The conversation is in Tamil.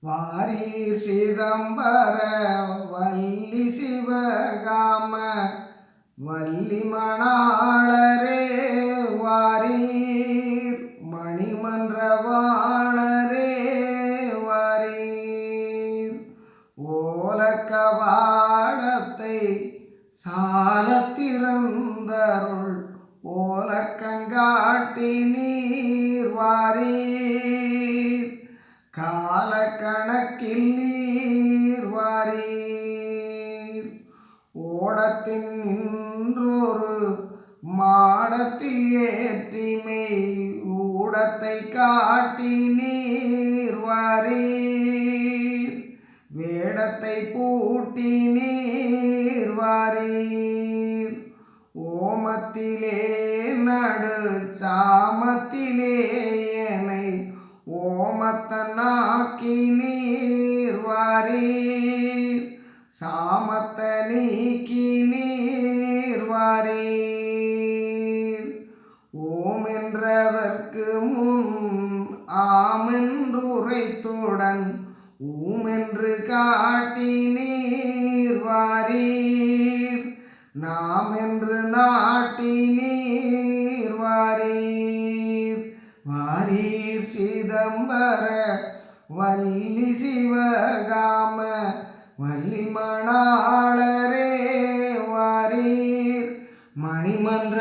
வாரீர் சிதம்பர வள்ளி சிவகாம வள்ளி மணாளரே வாரீர் மணிமன்ற வாணரே வாரீர் ஓலக்கவாடத்தை சாலத்திறந்தருள் ஓலக்கங்காட்டி நீர் வாரீர் காலக்கணக்கில் நீர் வாரீர் ஓடத்தின் நின்றொரு மாடத்தில் ஏற்றிமை ஊடத்தை காட்டி நீர் வாரீர் வேடத்தை பூட்டி நீர் வாரீர் ஓமத்திலே நடு சாமத்திலே எனை ஓமத்தனாக்கி நீர் வாரீர் சாமத்த நீக்கி நீர் வாரீர் ஓம் என்றதற்கு முன் ஆமென்றுரைத்துடன் ஊமென்று காட்டி நீர் வாரீர் நாம் என்று நாட்டி நீர் வாரீர் வாரீர் சிதம்பர வள்ளி சிவகாம வள்ளி மணாளரே வாரீர் மணிமன்ற